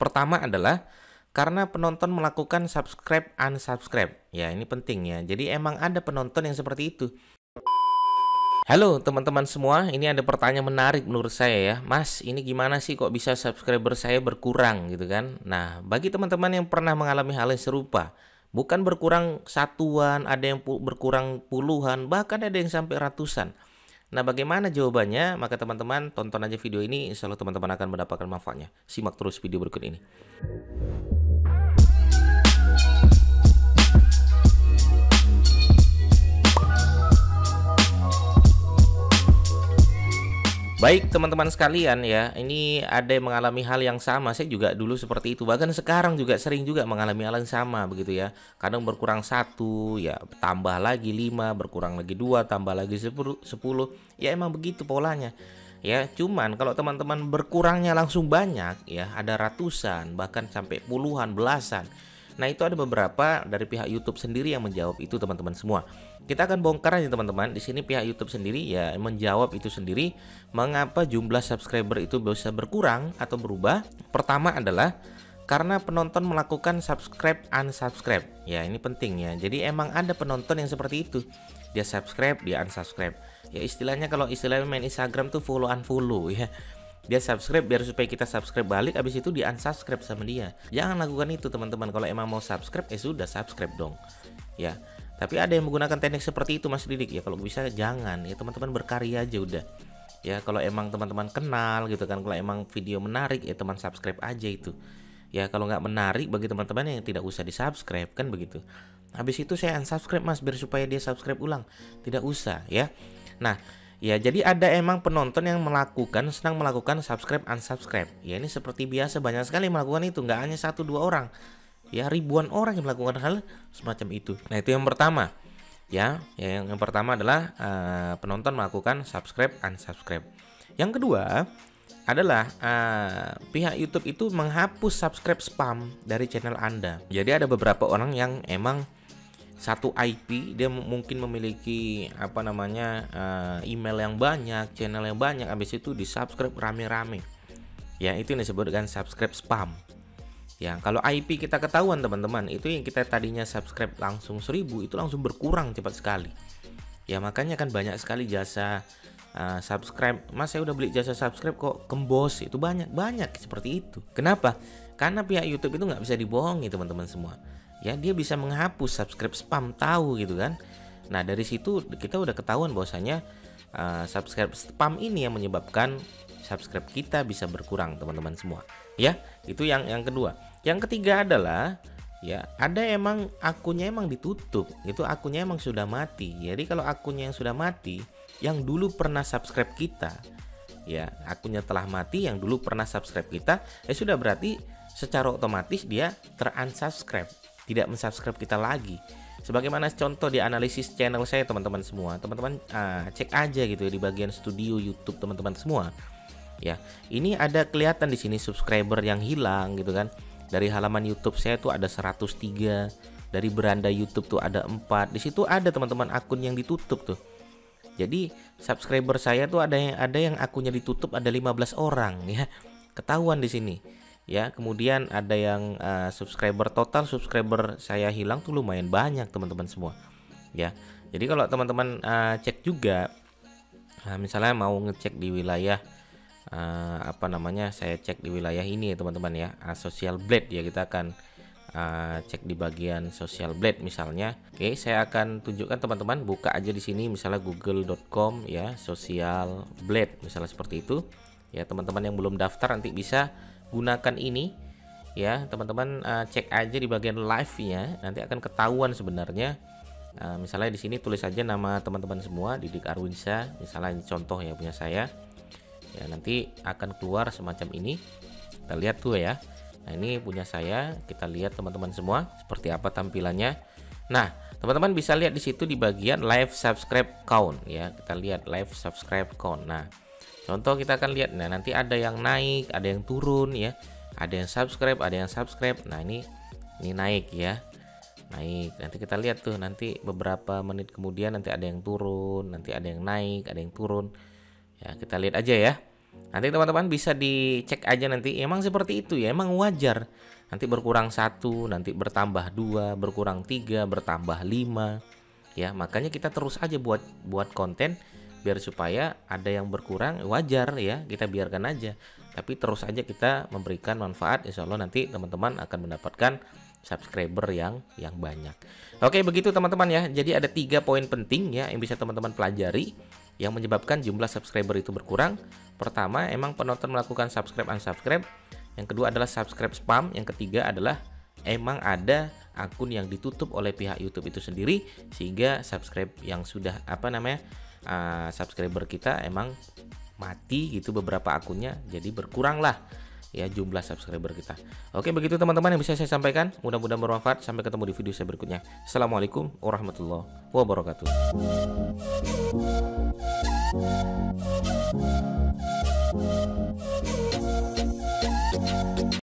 Pertama adalah karena penonton melakukan subscribe unsubscribe. Ya, ini penting ya. Jadi emang ada penonton yang seperti itu. Halo teman-teman semua, ini ada pertanyaan menarik menurut saya ya. Mas, ini gimana sih kok bisa subscriber saya berkurang gitu kan? Nah, bagi teman-teman yang pernah mengalami hal yang serupa, bukan berkurang satuan, ada yang berkurang puluhan, bahkan ada yang sampai ratusan. Nah, bagaimana jawabannya? Maka teman-teman tonton aja video ini, insya Allah teman-teman akan mendapatkan manfaatnya. Simak terus video berikut ini. Baik teman-teman sekalian ya, ini ada yang mengalami hal yang sama. Saya juga dulu seperti itu, bahkan sekarang juga sering juga mengalami hal yang sama begitu ya. Kadang berkurang satu, ya tambah lagi 5, berkurang lagi 2, tambah lagi 10. Ya emang begitu polanya. Ya, cuman kalau teman-teman berkurangnya langsung banyak ya, ada ratusan, bahkan sampai puluhan, belasan. Nah, itu ada beberapa dari pihak YouTube sendiri yang menjawab itu teman-teman semua. Kita akan bongkar aja teman-teman. Di sini pihak YouTube sendiri ya menjawab itu sendiri, mengapa jumlah subscriber itu bisa berkurang atau berubah. Pertama adalah karena penonton melakukan subscribe unsubscribe. Ya, ini penting ya. Jadi emang ada penonton yang seperti itu. Dia subscribe, dia unsubscribe. Ya istilahnya kalau istilahnya main Instagram tuh follow unfollow ya. Dia subscribe biar supaya kita subscribe balik, habis itu di unsubscribe sama dia. Jangan lakukan itu teman-teman. Kalau emang mau subscribe sudah subscribe dong. Ya. Tapi ada yang menggunakan teknik seperti itu Mas Didik ya. Kalau bisa jangan ya, teman-teman berkarya aja udah. Ya kalau emang teman-teman kenal gitu kan, kalau emang video menarik ya teman subscribe aja itu. Ya kalau nggak menarik bagi teman-teman yang tidak usah di subscribe kan begitu. Habis itu saya unsubscribe Mas biar supaya dia subscribe ulang. Tidak usah ya. Nah ya, jadi ada emang penonton yang sedang melakukan subscribe unsubscribe. Ya ini seperti biasa banyak sekali melakukan itu, nggak hanya 1-2 orang. Ya ribuan orang yang melakukan hal semacam itu. Nah itu yang pertama. Ya yang pertama adalah penonton melakukan subscribe unsubscribe. Yang kedua adalah pihak YouTube itu menghapus subscribe spam dari channel Anda. Jadi ada beberapa orang yang emang satu IP dia mungkin memiliki email yang banyak, channel yang banyak, habis itu di subscribe rame-rame. Ya itu yang disebut dengan subscribe spam. Ya kalau IP kita ketahuan teman-teman, itu yang kita tadinya subscribe langsung 1000 itu langsung berkurang cepat sekali. Ya makanya kan banyak sekali jasa subscribe. Mas saya udah beli jasa subscribe kok kembos, itu banyak seperti itu. Kenapa? Karena pihak YouTube itu nggak bisa dibohongi teman-teman semua. Ya dia bisa menghapus subscribe spam, tahu gitu kan. Nah dari situ kita udah ketahuan bahwasanya subscribe spam ini yang menyebabkan subscribe kita bisa berkurang teman-teman semua. Ya itu yang kedua. Yang ketiga adalah ya ada emang akunnya emang ditutup, itu akunnya emang sudah mati. Jadi kalau akunnya yang sudah mati, yang dulu pernah subscribe kita, ya akunnya telah mati, yang dulu pernah subscribe kita, ya sudah berarti secara otomatis dia terunsubscribe, tidak mensubscribe kita lagi. Sebagaimana contoh di analisis channel saya teman-teman semua, teman-teman cek aja gitu ya di bagian studio YouTube teman-teman semua. Ya, ini ada kelihatan di sini subscriber yang hilang gitu kan. Dari halaman YouTube saya tuh ada 103, dari beranda YouTube tuh ada 4. Di situ ada teman-teman akun yang ditutup tuh. Jadi subscriber saya tuh ada yang akunnya ditutup ada 15 orang ya. Ketahuan di sini. Ya, kemudian ada yang total subscriber saya hilang tuh lumayan banyak teman-teman semua. Ya. Jadi kalau teman-teman cek juga misalnya mau ngecek di wilayah saya cek di wilayah ini ya teman-teman ya, Social Blade ya, kita akan cek di bagian Social Blade misalnya. Oke, saya akan tunjukkan teman-teman, buka aja di sini misalnya google.com ya, Social Blade misalnya seperti itu. Ya, teman-teman yang belum daftar nanti bisa gunakan ini ya, teman-teman cek aja di bagian live-nya, nanti akan ketahuan sebenarnya. Misalnya di sini tulis aja nama teman-teman semua, Didik Arwinsyah, misalnya ini contoh ya punya saya. Ya nanti akan keluar semacam ini, kita lihat tuh ya. Nah ini punya saya, kita lihat teman-teman semua seperti apa tampilannya. Nah teman-teman bisa lihat di situ di bagian live subscribe count ya, kita lihat live subscribe count. Nah contoh kita akan lihat, nah nanti ada yang naik, ada yang turun ya, ada yang subscribe, ada yang subscribe. Nah ini naik ya, naik. Nanti kita lihat tuh, nanti beberapa menit kemudian nanti ada yang turun, nanti ada yang naik, ada yang turun. Ya kita lihat aja ya. Nanti teman-teman bisa dicek aja nanti. Emang seperti itu ya, emang wajar. Nanti berkurang 1, nanti bertambah 2, berkurang 3, bertambah 5. Ya, makanya kita terus aja buat konten biar supaya ada yang berkurang, wajar ya, kita biarkan aja. Tapi terus aja kita memberikan manfaat, insya Allah nanti teman-teman akan mendapatkan subscriber yang banyak. Oke, begitu teman-teman ya. Jadi ada 3 poin penting ya yang bisa teman-teman pelajari yang menyebabkan jumlah subscriber itu berkurang. Pertama, emang penonton melakukan subscribe unsubscribe. Yang kedua adalah subscribe spam. Yang ketiga adalah emang ada akun yang ditutup oleh pihak YouTube itu sendiri, sehingga subscribe yang sudah subscriber kita emang mati gitu beberapa akunnya, jadi berkurang lah ya jumlah subscriber kita. Oke, begitu teman-teman yang bisa saya sampaikan, mudah-mudahan bermanfaat. Sampai ketemu di video saya berikutnya. Assalamualaikum warahmatullahi wabarakatuh.